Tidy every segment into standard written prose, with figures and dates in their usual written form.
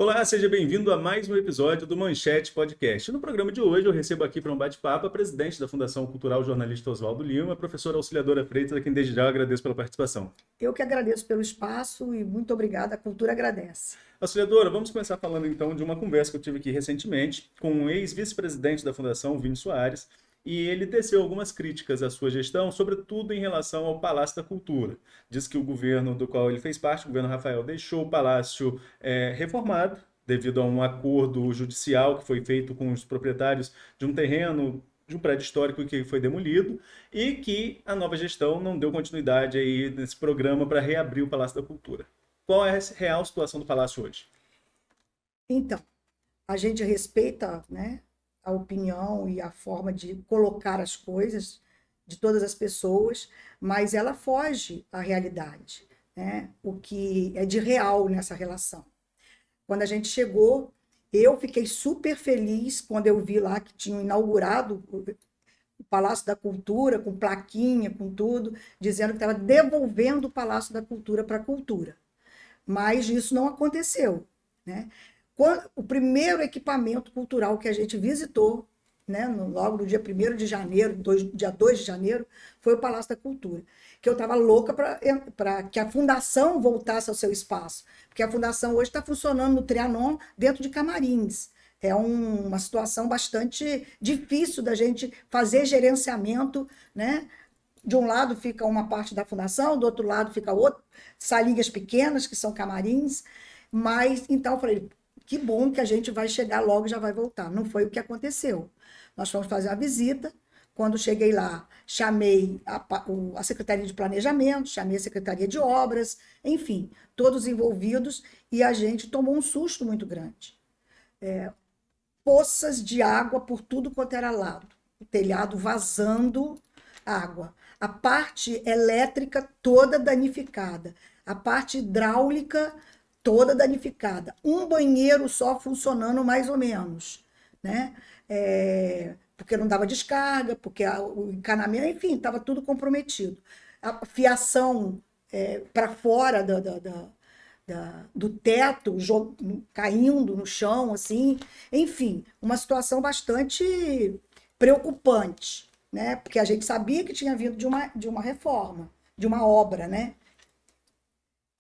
Olá, seja bem-vindo a mais um episódio do Manchete Podcast. No programa de hoje, eu recebo aqui para um bate-papo a presidente da Fundação Cultural Jornalista Oswaldo Lima, a professora Auxiliadora Freitas, a quem desde já eu agradeço pela participação. Eu que agradeço pelo espaço e muito obrigada, a cultura agradece. Auxiliadora, vamos começar falando então de uma conversa que eu tive aqui recentemente com um ex-vice-presidente da Fundação, Vini Soares, e ele teceu algumas críticas à sua gestão, sobretudo em relação ao Palácio da Cultura. Diz que o governo do qual ele fez parte, o governo Rafael, deixou o palácio reformado, devido a um acordo judicial que foi feito com os proprietários de um terreno, de um prédio histórico que foi demolido, e que a nova gestão não deu continuidade aí nesse programa para reabrir o Palácio da Cultura. Qual é a real situação do Palácio hoje? Então, a gente respeita, né, a opinião e a forma de colocar as coisas de todas as pessoas, mas ela foge à realidade, né? O que é de real nessa relação. Quando a gente chegou, eu fiquei super feliz quando eu vi lá que tinham inaugurado o Palácio da Cultura, com plaquinha, com tudo, dizendo que estava devolvendo o Palácio da Cultura para a cultura. Mas isso não aconteceu, né? O primeiro equipamento cultural que a gente visitou, né, logo no dia 1º de janeiro, dia 2 de janeiro, foi o Palácio da Cultura, que eu estava louca para que a fundação voltasse ao seu espaço, porque a fundação hoje está funcionando no Trianon, dentro de camarins. É uma situação bastante difícil da gente fazer gerenciamento, né? De um lado fica uma parte da fundação, do outro lado fica outra, salinhas pequenas, que são camarins, mas então eu falei, que bom que a gente vai chegar logo e já vai voltar. Não foi o que aconteceu. Nós fomos fazer a visita, quando cheguei lá, chamei a Secretaria de Planejamento, chamei a Secretaria de Obras, enfim, todos envolvidos, e a gente tomou um susto muito grande. Poças de água por tudo quanto era lado, o telhado vazando água, a parte elétrica toda danificada, a parte hidráulica toda danificada, um banheiro só funcionando mais ou menos, né? Porque não dava descarga, porque o encanamento, enfim, estava tudo comprometido. A fiação para fora do teto, caindo no chão, assim, enfim, uma situação bastante preocupante, né? Porque a gente sabia que tinha vindo de uma reforma, de uma obra, né?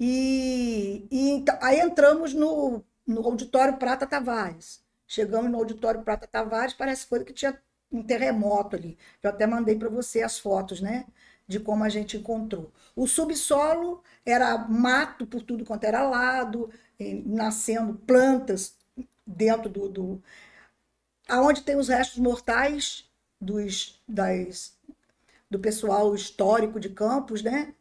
Então, aí entramos no Auditório Prata Tavares. Chegamos no Auditório Prata Tavares, parece coisa que tinha um terremoto ali. Eu até mandei para você as fotos, né? De como a gente encontrou. O subsolo era mato por tudo quanto era lado, nascendo plantas dentro aonde tem os restos mortais do pessoal histórico de Campos, né?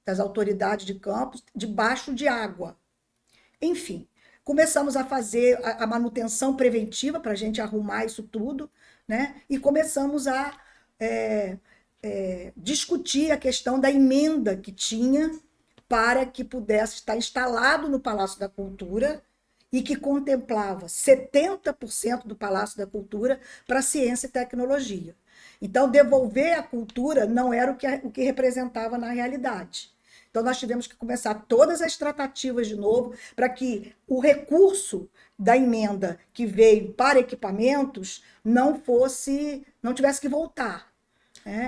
Das autoridades de Campos, debaixo de água. Enfim, começamos a fazer a manutenção preventiva para a gente arrumar isso tudo, né? E começamos a discutir a questão da emenda que tinha para que pudesse estar instalado no Palácio da Cultura e que contemplava 70% do Palácio da Cultura para ciência e tecnologia. Então, devolver a cultura não era o que representava na realidade. Então, nós tivemos que começar todas as tratativas de novo para que o recurso da emenda que veio para equipamentos não tivesse que voltar.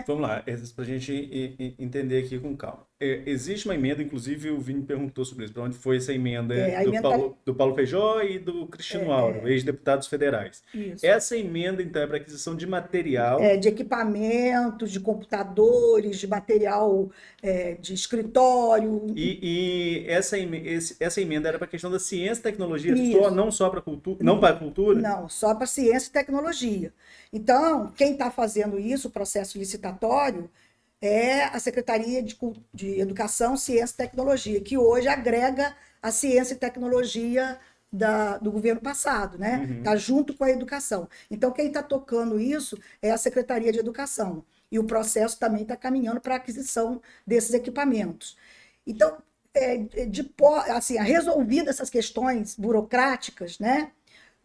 Vamos lá, para a gente entender aqui com calma. Existe uma emenda, inclusive o Vini perguntou sobre isso, para onde foi essa emenda A emenda do Paulo Feijó e do Cristiano Auro, ex-deputados federais. isso. Essa emenda, então, é para aquisição de material. De equipamentos, de computadores, de material de escritório. Essa emenda era para a questão da ciência e tecnologia, só, Isso. não só para cultura, não para a cultura? Não, só para ciência e tecnologia. Então, quem está fazendo isso, o processo licitatório, é a Secretaria de Educação, Ciência e Tecnologia, que hoje agrega a ciência e tecnologia do governo passado, né? Está junto com a educação. Então, quem está tocando isso é a Secretaria de Educação. E o processo também está caminhando para a aquisição desses equipamentos. Então, assim, resolvidas essas questões burocráticas, né?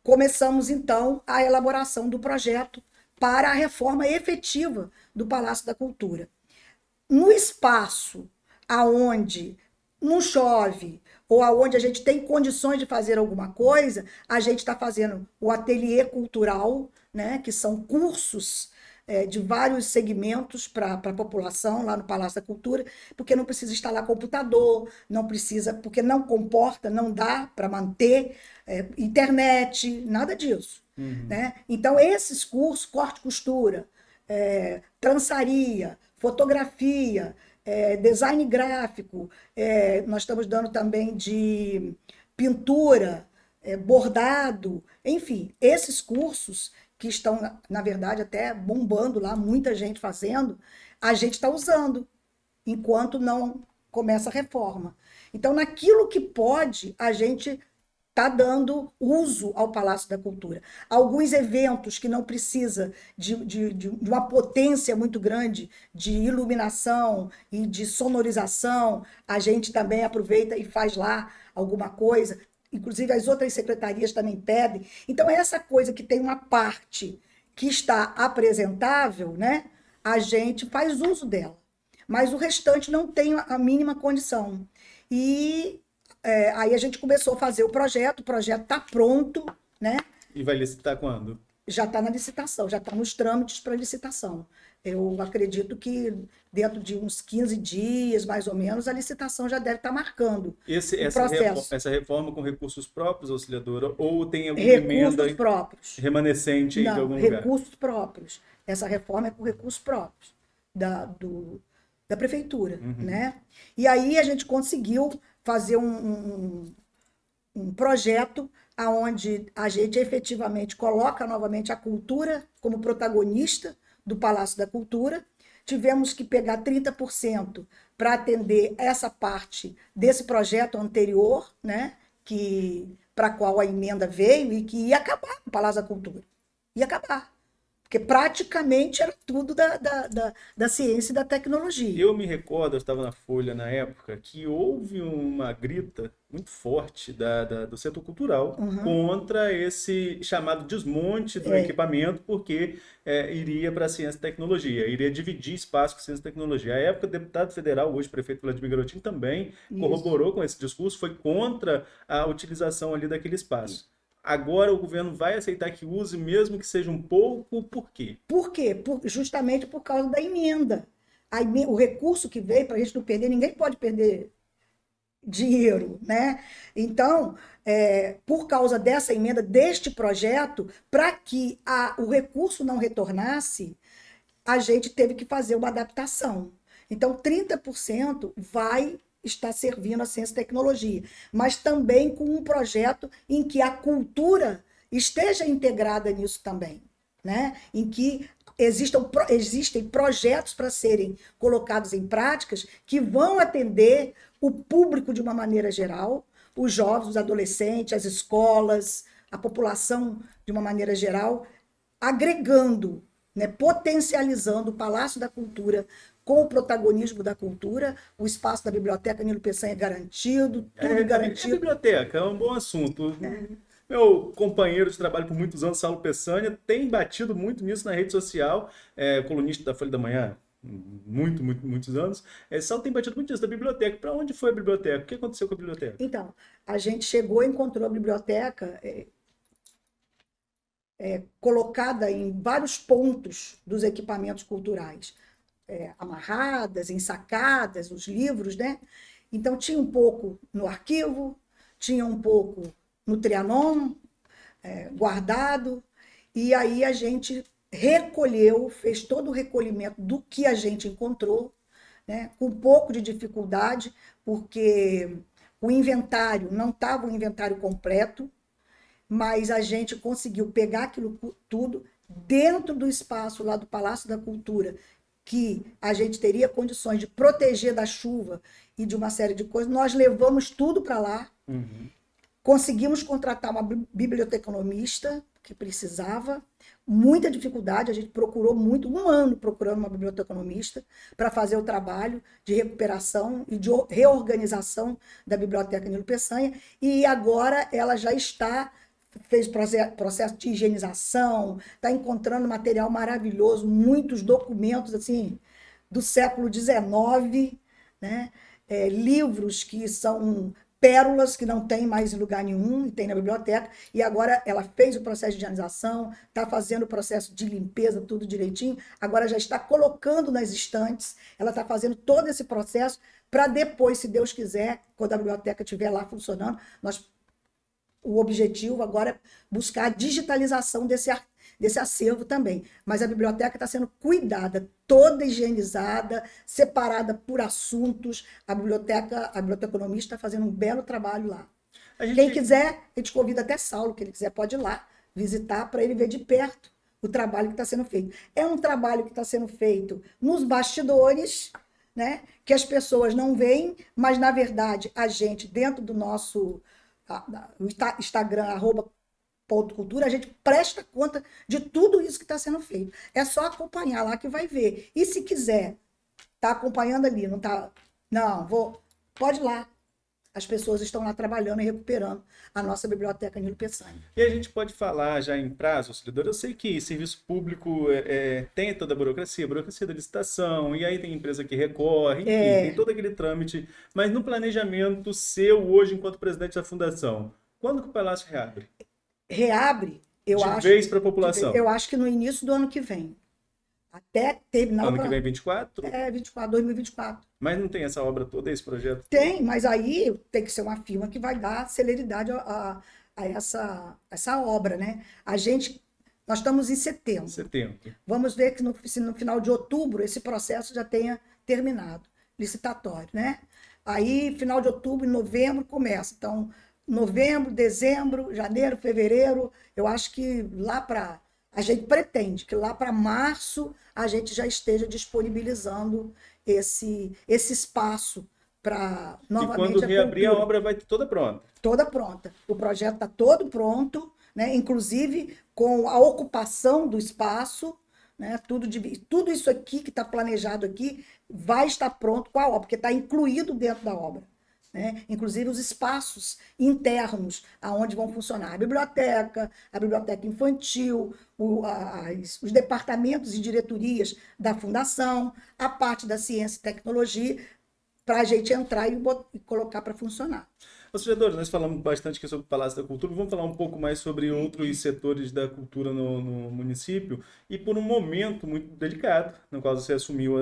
Começamos, então, a elaboração do projeto para a reforma efetiva do Palácio da Cultura. No espaço aonde não chove, ou aonde a gente tem condições de fazer alguma coisa, a gente está fazendo o ateliê cultural, né, que são cursos de vários segmentos para a população lá no Palácio da Cultura, porque não precisa instalar computador, não precisa, porque não comporta, não dá para manter internet, nada disso. Né? Então, esses cursos, corte e costura, trançaria, fotografia, design gráfico, nós estamos dando também de pintura, bordado, enfim, esses cursos que estão, na verdade, até bombando lá, muita gente fazendo, a gente está usando, enquanto não começa a reforma. Então, naquilo que pode, a gente está dando uso ao Palácio da Cultura. Alguns eventos que não precisa de uma potência muito grande de iluminação e de sonorização, a gente também aproveita e faz lá alguma coisa. Inclusive, as outras secretarias também pedem. Então, essa coisa que tem uma parte que está apresentável, né, a gente faz uso dela. Mas o restante não tem a mínima condição. E aí a gente começou a fazer o projeto está pronto, né? E vai licitar quando? Já está na licitação, já está nos trâmites para licitação. Eu acredito que dentro de uns 15 dias, mais ou menos, a licitação já deve estar marcando o processo. Essa reforma com recursos próprios, auxiliadora, ou tem alguma Recursos emenda próprios. remanescente aí de algum lugar? Recursos próprios. Essa reforma é com recursos próprios da prefeitura, né? E aí a gente conseguiu fazer um projeto onde a gente efetivamente coloca novamente a cultura como protagonista do Palácio da Cultura. Tivemos que pegar 30% para atender essa parte desse projeto anterior, né, para a qual a emenda veio e que ia acabar o Palácio da Cultura. Ia acabar. Porque praticamente era tudo da ciência e da tecnologia. Eu me recordo, eu estava na Folha na época, que houve uma grita muito forte do setor cultural contra esse chamado desmonte do equipamento, porque iria para a ciência e tecnologia, iria dividir espaço com ciência e tecnologia. À época, o deputado federal, hoje prefeito Vladimir Garotinho, também corroborou com esse discurso, foi contra a utilização ali daquele espaço. Agora o governo vai aceitar que use, mesmo que seja um pouco, por quê? Por quê? Justamente por causa da emenda. O recurso que veio, para a gente não perder, ninguém pode perder dinheiro, né? Então, por causa dessa emenda, deste projeto, para que o recurso não retornasse, a gente teve que fazer uma adaptação. Então, 30% vai está servindo a ciência e tecnologia, mas também com um projeto em que a cultura esteja integrada nisso também, né? Em que existem projetos para serem colocados em práticas que vão atender o público de uma maneira geral, os jovens, os adolescentes, as escolas, a população de uma maneira geral, agregando, né, potencializando o Palácio da Cultura com o protagonismo da cultura. O espaço da Biblioteca Nilo Peçanha é garantido, tudo garantido. A biblioteca é um bom assunto. Meu companheiro de trabalho por muitos anos, Saulo Peçanha, tem batido muito nisso na rede social, colunista da Folha da Manhã, muitos anos. Saulo tem batido muito nisso da biblioteca. Para onde foi a biblioteca? O que aconteceu com a biblioteca? Então, a gente chegou e encontrou a biblioteca colocada em vários pontos dos equipamentos culturais. Amarradas, ensacadas, os livros, né? Então, tinha um pouco no arquivo, tinha um pouco no Trianon, guardado, e aí a gente recolheu, fez todo o recolhimento do que a gente encontrou, né? Com um pouco de dificuldade, porque o inventário não estava um inventário completo, mas a gente conseguiu pegar aquilo tudo dentro do espaço lá do Palácio da Cultura, que a gente teria condições de proteger da chuva e de uma série de coisas. Nós levamos tudo para lá, conseguimos contratar uma biblioteconomista que precisava, muita dificuldade, a gente procurou muito, 1 ano procurando uma biblioteconomista para fazer o trabalho de recuperação e de reorganização da Biblioteca Nilo Peçanha, e agora ela já fez processo de higienização, está encontrando material maravilhoso, muitos documentos assim do século XIX, né? Livros que são pérolas que não tem mais em lugar nenhum, e tem na biblioteca, e agora ela fez o processo de higienização, está fazendo o processo de limpeza, tudo direitinho, agora já está colocando nas estantes, ela está fazendo todo esse processo para depois, se Deus quiser, quando a biblioteca estiver lá funcionando, o objetivo agora é buscar a digitalização desse acervo também. Mas a biblioteca está sendo cuidada, toda higienizada, separada por assuntos. A biblioteconomista está fazendo um belo trabalho lá. Quem quiser, a gente convida até Saulo, quem quiser pode ir lá visitar para ele ver de perto o trabalho que está sendo feito. É um trabalho que está sendo feito nos bastidores, né, que as pessoas não veem, mas, na verdade, a gente, dentro do nosso Instagram, @cultura, a gente presta conta de tudo isso que está sendo feito. É só acompanhar lá que vai ver. E se quiser, tá acompanhando ali, não tá? Não, pode ir lá. As pessoas estão lá trabalhando e recuperando a nossa biblioteca Nilo Peçanha. E a gente pode falar já em prazo, auxiliador. Eu sei que serviço público tem toda a burocracia da licitação, e aí tem empresa que recorre, enfim, tem todo aquele trâmite. Mas no planejamento seu hoje, enquanto presidente da fundação, quando que o Palácio reabre? Reabre, eu acho. De vez para a população? Eu acho que no início do ano que vem. Até terminar ano que vem, 24? 2024. Mas não tem essa obra toda, esse projeto? Tem, mas aí tem que ser uma firma que vai dar celeridade a essa obra, né? Nós estamos em setembro. Vamos ver que se no final de outubro esse processo já tenha terminado, licitatório, né? Aí, final de outubro, novembro, começa. Então, novembro, dezembro, janeiro, fevereiro, eu acho que a gente pretende que lá para março a gente já esteja disponibilizando esse espaço para novamente. E quando reabrir a obra vai toda pronta? Toda pronta. O projeto está todo pronto, né? Inclusive com a ocupação do espaço, né? Tudo isso aqui que está planejado aqui vai estar pronto com a obra, porque está incluído dentro da obra. Né? Inclusive os espaços internos aonde vão funcionar a biblioteca infantil, os departamentos e diretorias da fundação, a parte da ciência e tecnologia, para a gente entrar e colocar para funcionar. Auxiliador, nós falamos bastante aqui sobre o Palácio da Cultura, vamos falar um pouco mais sobre outros setores da cultura no município, e por um momento muito delicado, no qual você assumiu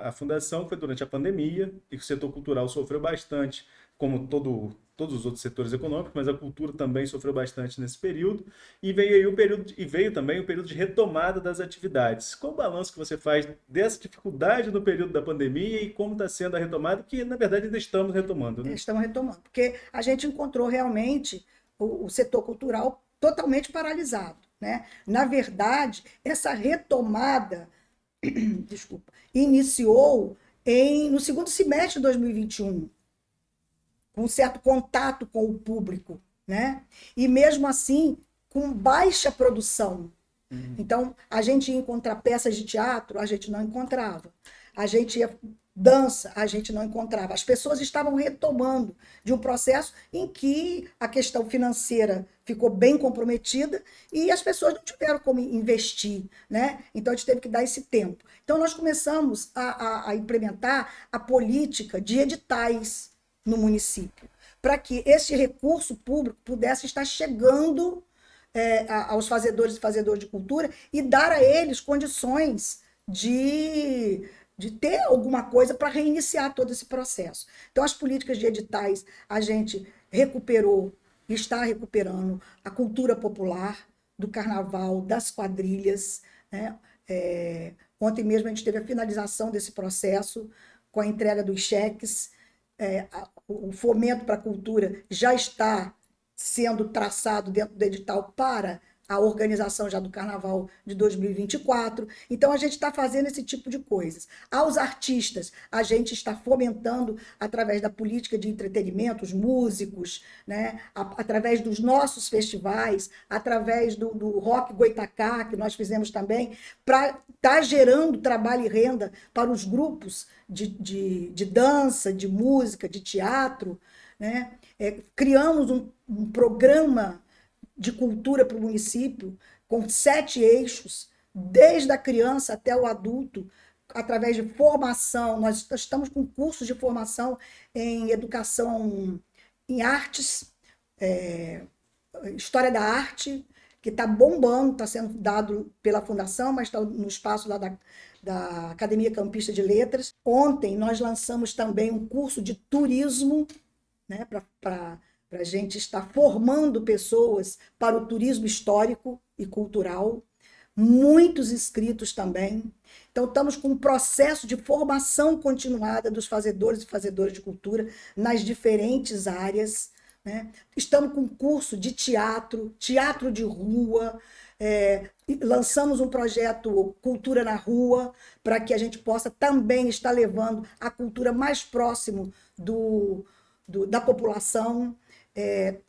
a fundação, que foi durante a pandemia, e que o setor cultural sofreu bastante, como todos os outros setores econômicos, mas a cultura também sofreu bastante nesse período, e veio também o período de retomada das atividades. Qual o balanço que você faz dessa dificuldade no período da pandemia e como está sendo a retomada, que na verdade ainda estamos retomando, né? Estamos retomando, porque a gente encontrou realmente o setor cultural totalmente paralisado, né? Na verdade, essa retomada, iniciou no segundo semestre de 2021, com um certo contato com o público, né? E mesmo assim, com baixa produção. Então, a gente ia encontrar peças de teatro, a gente não encontrava. A gente ia dança, a gente não encontrava. As pessoas estavam retomando de um processo em que a questão financeira ficou bem comprometida e as pessoas não tiveram como investir, né? Então, a gente teve que dar esse tempo. Então, nós começamos a implementar a política de editais no município, para que esse recurso público pudesse estar chegando aos fazedores e fazedoras de cultura e dar a eles condições de ter alguma coisa para reiniciar todo esse processo. Então, as políticas de editais, a gente recuperou, está recuperando a cultura popular, do carnaval, das quadrilhas, né? Ontem mesmo a gente teve a finalização desse processo com a entrega dos cheques. O fomento para a cultura já está sendo traçado dentro do edital para a organização já do Carnaval de 2024. Então, a gente está fazendo esse tipo de coisas. Aos artistas, a gente está fomentando através da política de entretenimento, os músicos, né? Através dos nossos festivais, através do Rock Goitacá, que nós fizemos também, para estar gerando trabalho e renda para os grupos de dança, de música, de teatro, né? Criamos um programa de cultura para o município, com 7 eixos, desde a criança até o adulto, através de formação. Nós estamos com cursos de formação em educação em artes, história da arte, que está bombando, está sendo dado pela Fundação, mas está no espaço lá da Academia Campista de Letras. Ontem nós lançamos também um curso de turismo, né, para a gente estar formando pessoas para o turismo histórico e cultural. Muitos inscritos também. Então, estamos com um processo de formação continuada dos fazedores e fazedoras de cultura nas diferentes áreas, né? Estamos com curso de teatro, teatro de rua, lançamos um projeto Cultura na Rua, para que a gente possa também estar levando a cultura mais próximo da população.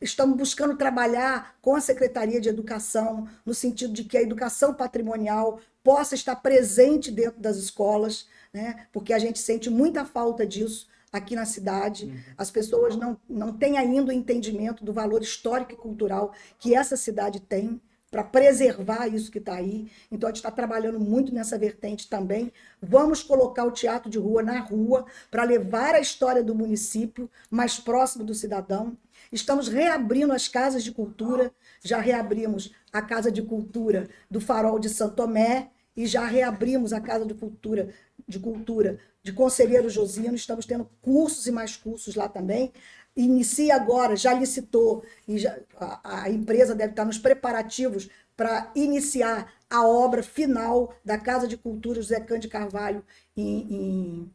Estamos buscando trabalhar com a Secretaria de Educação, no sentido de que a educação patrimonial possa estar presente dentro das escolas, né? Porque a gente sente muita falta disso aqui na cidade. As pessoas não têm ainda o entendimento do valor histórico e cultural que essa cidade tem para preservar isso que está aí. Então, a gente está trabalhando muito nessa vertente também. Vamos colocar o teatro de rua na rua para levar a história do município mais próximo do cidadão. Estamos reabrindo as casas de cultura, já reabrimos a Casa de Cultura do Farol de Santo Tomé e já reabrimos a Casa de Cultura de Conselheiro Josino. Estamos tendo cursos e mais cursos lá também. Inicia agora, já licitou, e a empresa deve estar nos preparativos para iniciar a obra final da Casa de Cultura José Cândido Carvalho em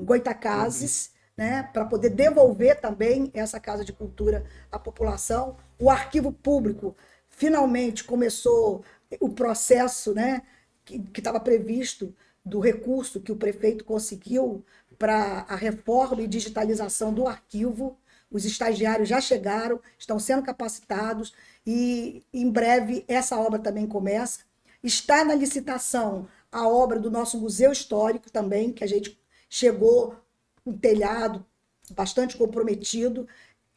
Goitacazes, né, para poder devolver também essa Casa de Cultura à população. O Arquivo Público finalmente começou o processo, né, que estava previsto do recurso que o prefeito conseguiu para a reforma e digitalização do arquivo. Os estagiários já chegaram, estão sendo capacitados e em breve essa obra também começa. Está na licitação a obra do nosso Museu Histórico também, que a gente chegou um telhado bastante comprometido,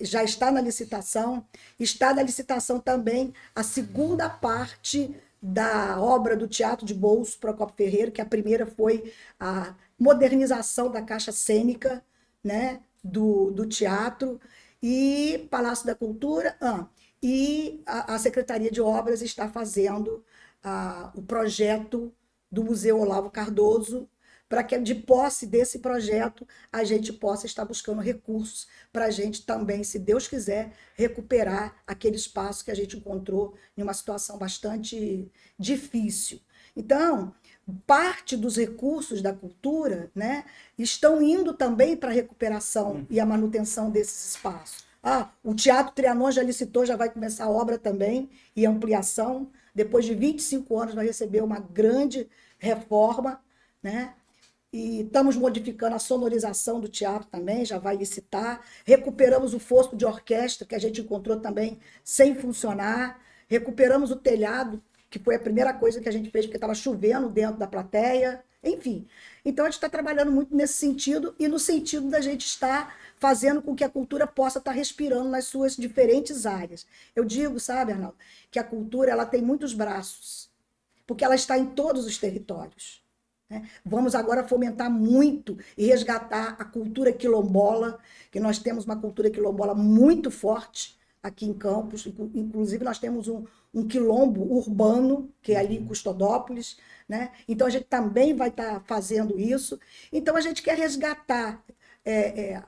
já está na licitação. Está na licitação também a segunda parte da obra do Teatro de Bolso Procópio Ferreira, que a primeira foi a modernização da caixa cênica, né, do teatro, e Palácio da Cultura, e a Secretaria de Obras está fazendo o projeto do Museu Olavo Cardoso, para que, de posse desse projeto, a gente possa estar buscando recursos para a gente também, se Deus quiser, recuperar aquele espaço que a gente encontrou em uma situação bastante difícil. Então, parte dos recursos da cultura, né, estão indo também para a recuperação e a manutenção desses espaços. O Teatro Trianon já licitou, já vai começar a obra também e ampliação. Depois de 25 anos vai receber uma grande reforma, né? E estamos modificando a sonorização do teatro também, já vai licitar. Recuperamos o fosco de orquestra, que a gente encontrou também sem funcionar. Recuperamos o telhado, que foi a primeira coisa que a gente fez, porque estava chovendo dentro da plateia. Enfim, então a gente está trabalhando muito nesse sentido e no sentido da gente estar fazendo com que a cultura possa estar respirando nas suas diferentes áreas. Eu digo, sabe, Arnaldo, que a cultura ela tem muitos braços, porque ela está em todos os territórios. Vamos agora fomentar muito e resgatar a cultura quilombola, que nós temos uma cultura quilombola muito forte aqui em Campos. Inclusive, nós temos um quilombo urbano, que é ali em Custodópolis, né? Então, a gente também vai estar fazendo isso. Então, a gente quer resgatar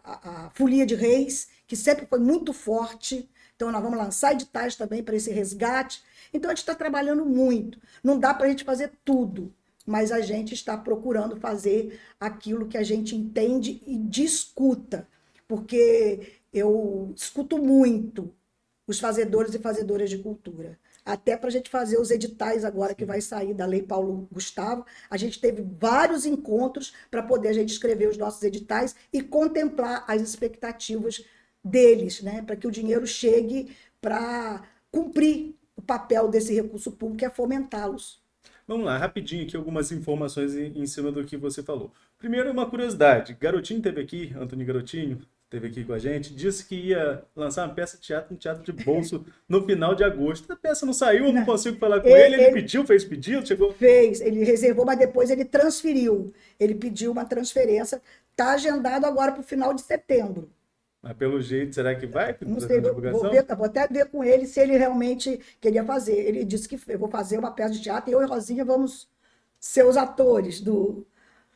a Folia de Reis, que sempre foi muito forte. Então, nós vamos lançar editais também para esse resgate. Então, a gente está trabalhando muito. Não dá para a gente fazer tudo, mas a gente está procurando fazer aquilo que a gente entende e discuta, porque eu escuto muito os fazedores e fazedoras de cultura, até para a gente fazer os editais agora que vai sair da Lei Paulo Gustavo. A gente teve vários encontros para poder a gente escrever os nossos editais e contemplar as expectativas deles, né, para que o dinheiro chegue para cumprir o papel desse recurso público, que é fomentá-los. Vamos lá, rapidinho aqui algumas informações em cima do que você falou. Primeiro, uma curiosidade. Garotinho teve aqui, Antônio Garotinho, teve aqui com a gente, disse que ia lançar uma peça de teatro no Teatro de Bolso no final de agosto. A peça não saiu, eu não consigo falar com ele pediu, fez pedido, chegou... Fez, ele reservou, mas depois ele transferiu. Ele pediu uma transferência, está agendado agora para o final de setembro. Mas pelo jeito, será que vai Não fazer sei, a vou divulgação? ver, vou até ver com ele se ele realmente queria fazer. Ele disse que eu vou fazer uma peça de teatro e eu e Rosinha vamos ser os atores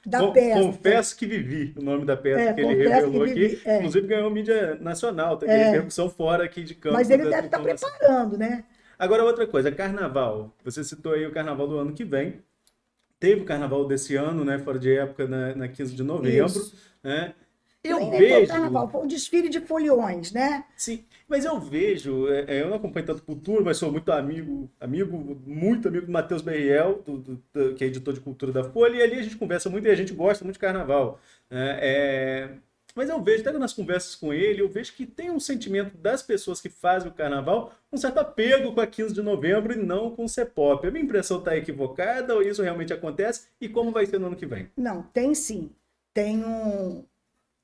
da peça. Confesso que vivi o nome da peça que ele Confesso que revelou aqui. vivi. Inclusive ganhou mídia nacional, teve repercussão fora aqui de Mas Campos ele da deve estar formação. preparando, né? Agora, outra coisa, carnaval. Você citou aí o carnaval do ano que vem. Teve o carnaval desse ano, né? Fora de época, na 15 de novembro, Isso. né? Que Eu nem foi o vejo. carnaval, foi um desfile de foliões, né? Sim, mas eu vejo, eu não acompanho tanto cultura, mas sou muito muito amigo do Matheus Berriel, que é editor de cultura da Folha, e ali a gente conversa muito e a gente gosta muito de carnaval, né? Mas eu vejo, até nas conversas com ele, eu vejo que tem um sentimento das pessoas que fazem o carnaval, um certo apego com a 15 de novembro e não com o CEPOP. A minha impressão está equivocada ou isso realmente acontece? E como vai ser no ano que vem? Não, tem sim. Tem um.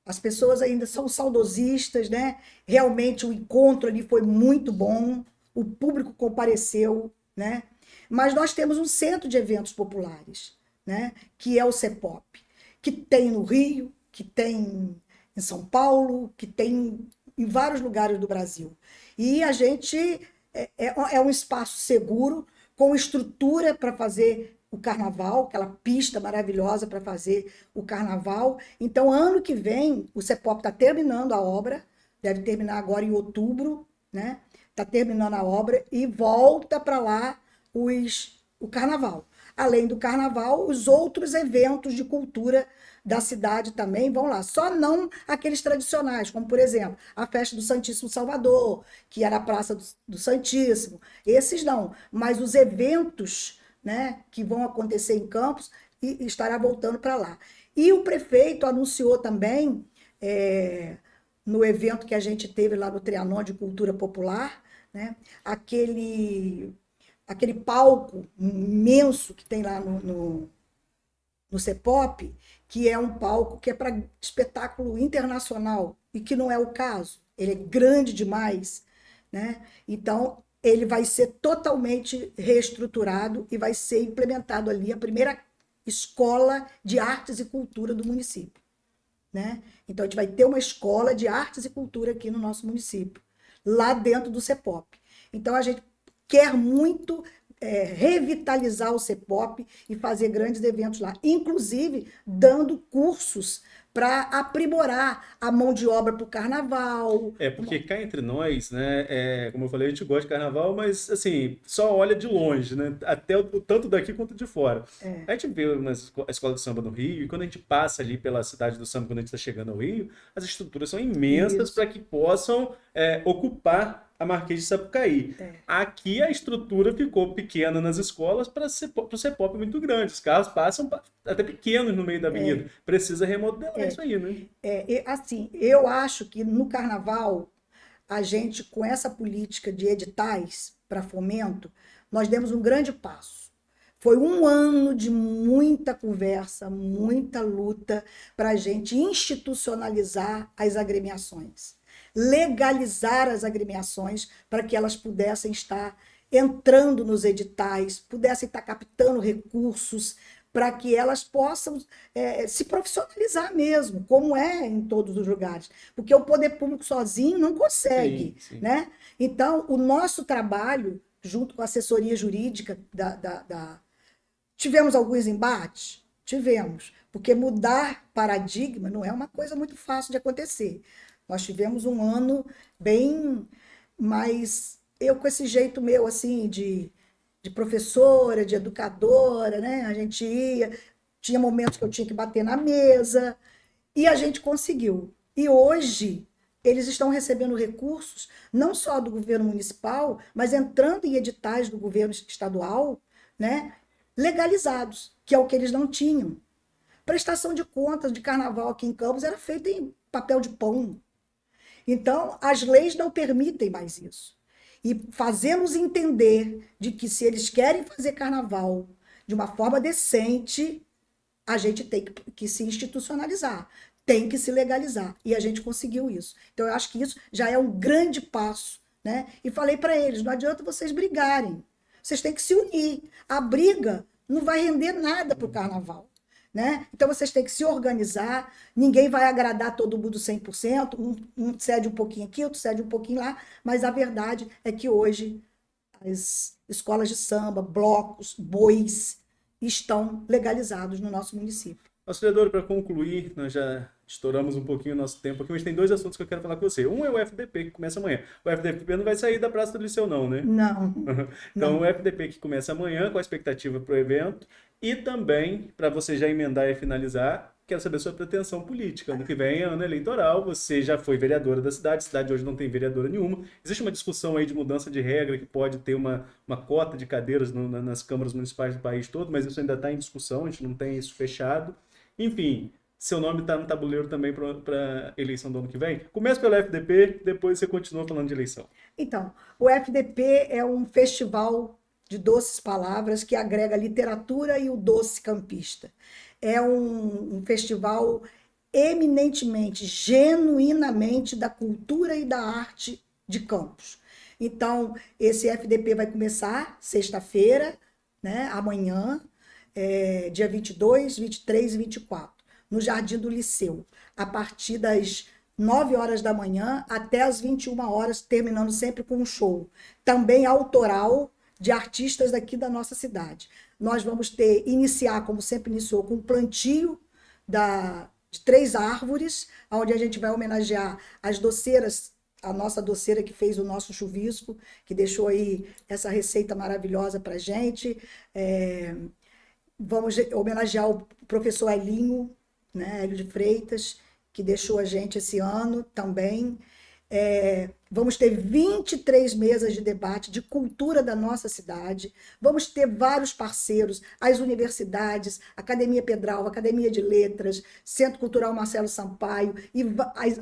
As pessoas ainda são saudosistas, né? Realmente o encontro ali foi muito bom, o público compareceu, né? Mas nós temos um centro de eventos populares, né? Que é o CEPOP, que tem no Rio, que tem em São Paulo, que tem em vários lugares do Brasil. E a gente é um espaço seguro, com estrutura para fazer o carnaval, aquela pista maravilhosa para fazer o carnaval. Então, ano que vem, o CEPOP está terminando a obra, deve terminar agora em outubro, né? Está terminando a obra e volta para lá o carnaval. Além do carnaval, os outros eventos de cultura da cidade também vão lá. Só não aqueles tradicionais, como, por exemplo, a festa do Santíssimo Salvador, que era a Praça do Santíssimo. Esses não, mas os eventos, né, que vão acontecer em Campos e estará voltando para lá. E o prefeito anunciou também, no evento que a gente teve lá no Trianon de Cultura Popular, né, aquele palco imenso que tem lá no CEPOP, que é um palco que é para espetáculo internacional, e que não é o caso. Ele é grande demais, né? Então, ele vai ser totalmente reestruturado e vai ser implementado ali a primeira escola de artes e cultura do município, né? Então, a gente vai ter uma escola de artes e cultura aqui no nosso município, lá dentro do CEPOP. Então, a gente quer muito revitalizar o CEPOP e fazer grandes eventos lá, inclusive dando cursos para aprimorar a mão de obra para o carnaval. Porque cá entre nós, né, como eu falei, a gente gosta de carnaval, mas assim, só olha de longe, né? Até tanto daqui quanto de fora. A gente vê a escola de samba no Rio, e quando a gente passa ali pela cidade do samba, quando a gente está chegando ao Rio, as estruturas são imensas Isso. para que possam ocupar a Marquês de Sapucaí. Aqui a estrutura ficou pequena nas escolas para o CEPOP muito grande. Os carros passam até pequenos no meio da avenida. Precisa remodelar isso aí, né? Assim, eu acho que no carnaval, a gente, com essa política de editais para fomento, nós demos um grande passo. Foi um ano de muita conversa, muita luta para a gente institucionalizar as agremiações, legalizar as agremiações para que elas pudessem estar entrando nos editais, pudessem estar captando recursos para que elas possam se profissionalizar mesmo, como é em todos os lugares. Porque o poder público sozinho não consegue. Sim, sim. Né? Então, o nosso trabalho, junto com a assessoria jurídica Tivemos alguns embates? Tivemos, porque mudar paradigma não é uma coisa muito fácil de acontecer. Nós tivemos um ano bem mais... Eu com esse jeito meu, assim, de professora, de educadora, né? A gente tinha momentos que eu tinha que bater na mesa, e a gente conseguiu. E hoje eles estão recebendo recursos, não só do governo municipal, mas entrando em editais do governo estadual, né? Legalizados, que é o que eles não tinham. Prestação de contas de carnaval aqui em Campos era feita em papel de pão. Então, as leis não permitem mais isso. E fazemos entender de que se eles querem fazer carnaval de uma forma decente, a gente tem que se institucionalizar, tem que se legalizar. E a gente conseguiu isso. Então, eu acho que isso já é um grande passo, né? E falei para eles, não adianta vocês brigarem. Vocês têm que se unir. A briga não vai render nada para o carnaval. né? Então vocês têm que se organizar, ninguém vai agradar todo mundo 100%, um cede um pouquinho aqui, outro cede um pouquinho lá, mas a verdade é que hoje as escolas de samba, blocos, bois estão legalizados no nosso município. Auxiliadora, para concluir, nós já estouramos um pouquinho o nosso tempo aqui, mas tem dois assuntos que eu quero falar com você. Um é o FDP, que começa amanhã. O FDP não vai sair da Praça do Liceu, não, né? Não, Então, não. o FDP que começa amanhã, com a expectativa para o evento. E também, para você já emendar e finalizar, quero saber a sua pretensão política. Ano que vem é ano eleitoral, você já foi vereadora da cidade, a cidade hoje não tem vereadora nenhuma. Existe uma discussão aí de mudança de regra, que pode ter uma cota de cadeiras nas câmaras municipais do país todo, mas isso ainda está em discussão, a gente não tem isso fechado. Enfim, seu nome está no tabuleiro também para a eleição do ano que vem. Começa pelo FDP, depois você continua falando de eleição. Então, o FDP é um festival de doces palavras que agrega a literatura e o doce campista. É um festival eminentemente, genuinamente da cultura e da arte de Campos. Então, esse FDP vai começar sexta-feira, né, amanhã, dia 22, 23 e 24, no Jardim do Liceu, a partir das 9 horas da manhã até as 21 horas, terminando sempre com um show, também autoral de artistas daqui da nossa cidade. Nós vamos iniciar, como sempre iniciou, com um plantio de 3 árvores, onde a gente vai homenagear as doceiras, a nossa doceira que fez o nosso chuvisco, que deixou aí essa receita maravilhosa para a gente. Vamos homenagear o professor Elinho, né, Hélio de Freitas, que deixou a gente esse ano também. Vamos ter 23 mesas de debate de cultura da nossa cidade. Vamos ter vários parceiros, as universidades, Academia Pedral, Academia de Letras, Centro Cultural Marcelo Sampaio, e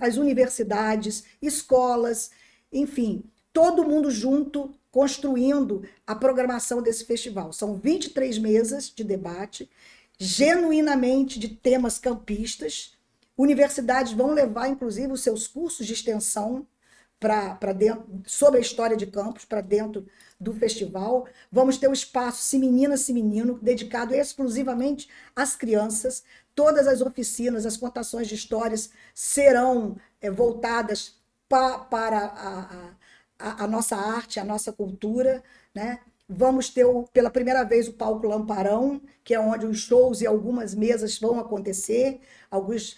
as universidades, escolas, enfim, todo mundo junto construindo a programação desse festival. São 23 mesas de debate, genuinamente de temas campistas. Universidades vão levar, inclusive, os seus cursos de extensão para dentro, sobre a história de Campos, para dentro do festival. Vamos ter um espaço Se Menina, Se Menino, dedicado exclusivamente às crianças. Todas as oficinas, as contações de histórias serão voltadas para a nossa arte, a nossa cultura, né? Vamos ter, pela primeira vez, o palco Lamparão, que é onde os shows e algumas mesas vão acontecer, alguns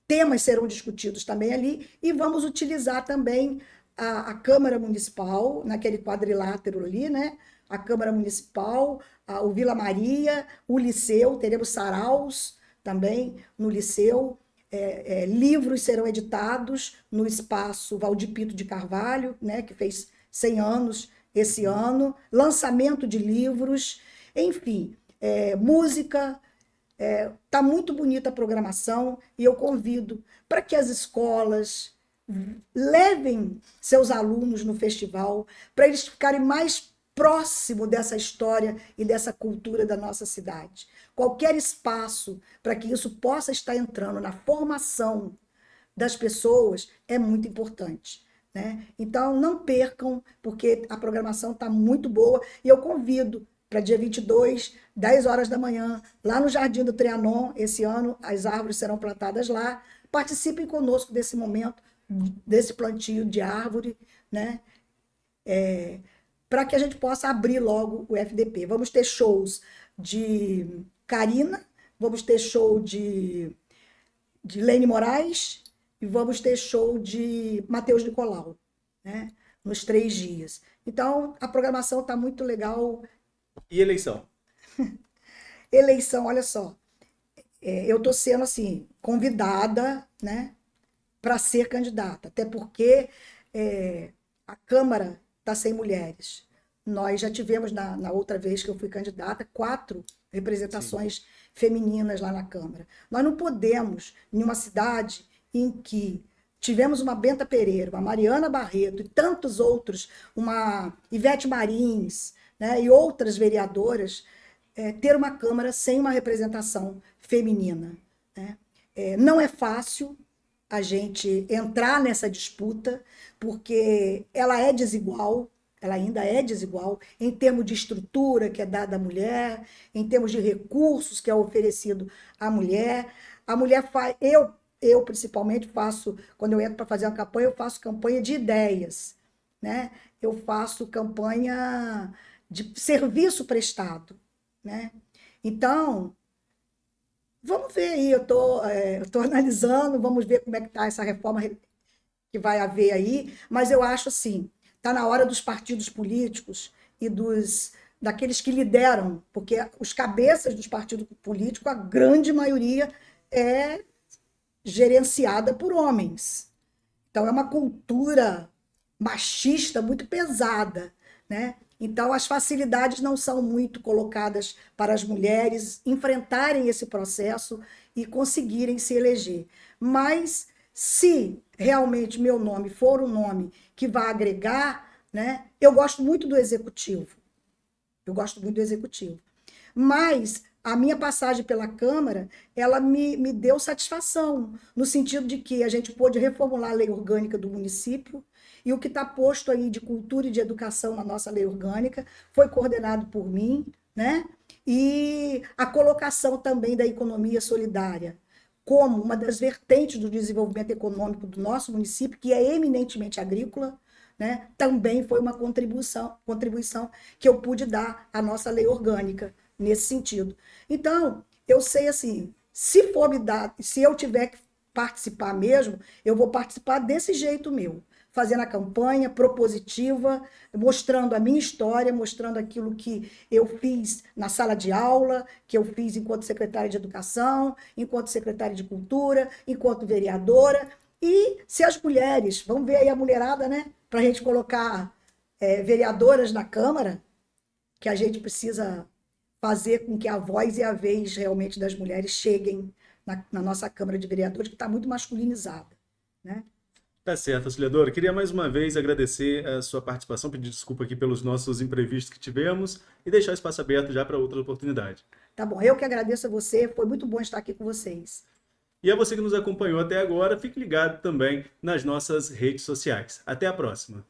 temas serão discutidos também ali, e vamos utilizar também a Câmara Municipal, naquele quadrilátero ali, né? A Câmara Municipal, o Vila Maria, o Liceu, teremos saraus também no Liceu. Livros serão editados no espaço Valdir Pinto de Carvalho, né, que fez 100 anos esse ano, lançamento de livros, enfim, música. Tá muito bonita a programação e eu convido para que as escolas levem seus alunos no festival, para eles ficarem mais próximo dessa história e dessa cultura da nossa cidade. Qualquer espaço para que isso possa estar entrando na formação das pessoas é muito importante, né? Então, não percam, porque a programação está muito boa, e eu convido para dia 22, 10 horas da manhã, lá no Jardim do Trianon. Esse ano as árvores serão plantadas lá. Participem conosco desse momento, desse plantio de árvore, né? Para que a gente possa abrir logo o FDP. Vamos ter shows de Karina, vamos ter show de Lene Moraes e vamos ter show de Matheus Nicolau, né? Nos 3 dias. Então, a programação está muito legal. E eleição? Eleição, olha só. Eu estou sendo, assim, convidada, né, para ser candidata, até porque a Câmara está sem mulheres. Nós já tivemos, na outra vez que eu fui candidata, 4 representações femininas lá na Câmara. Nós não podemos, em uma cidade em que tivemos uma Benta Pereira, uma Mariana Barreto e tantos outros, uma Ivete Marins, né, e outras vereadoras, ter uma Câmara sem uma representação feminina, né? Não é fácil a gente entrar nessa disputa, porque ela é desigual, ela ainda é desigual em termos de estrutura que é dada à mulher, em termos de recursos que é oferecido à mulher. A mulher faz, eu principalmente faço, quando eu entro para fazer uma campanha, eu faço campanha de ideias, né? Eu faço campanha de serviço prestado, né? Então, vamos ver aí, eu tô analisando, vamos ver como é que está essa reforma que vai haver aí, mas eu acho assim, está na hora dos partidos políticos e daqueles que lideram, porque os cabeças dos partidos políticos, a grande maioria é gerenciada por homens. Então é uma cultura machista muito pesada, né? Então as facilidades não são muito colocadas para as mulheres enfrentarem esse processo e conseguirem se eleger. Mas se realmente meu nome for um nome que vai agregar, né? Eu gosto muito do executivo. Eu gosto muito do executivo. Mas a minha passagem pela Câmara, ela me deu satisfação, no sentido de que a gente pôde reformular a lei orgânica do município, e o que está posto aí de cultura e de educação na nossa lei orgânica foi coordenado por mim, né? E a colocação também da economia solidária como uma das vertentes do desenvolvimento econômico do nosso município, que é eminentemente agrícola, né? Também foi uma contribuição que eu pude dar à nossa lei orgânica nesse sentido. Então, eu sei assim, se for me dar, se eu tiver que participar mesmo, eu vou participar desse jeito meu, fazendo a campanha propositiva, mostrando a minha história, mostrando aquilo que eu fiz na sala de aula, que eu fiz enquanto secretária de Educação, enquanto secretária de Cultura, enquanto vereadora. E se as mulheres, vamos ver aí a mulherada, né? Para a gente colocar vereadoras na Câmara, que a gente precisa fazer com que a voz e a vez realmente das mulheres cheguem na nossa Câmara de Vereadores, que está muito masculinizada, né? Tá certo, auxiliadora. Queria mais uma vez agradecer a sua participação, pedir desculpa aqui pelos nossos imprevistos que tivemos e deixar o espaço aberto já para outra oportunidade. Tá bom, eu que agradeço a você, foi muito bom estar aqui com vocês. E a você que nos acompanhou até agora, fique ligado também nas nossas redes sociais. Até a próxima!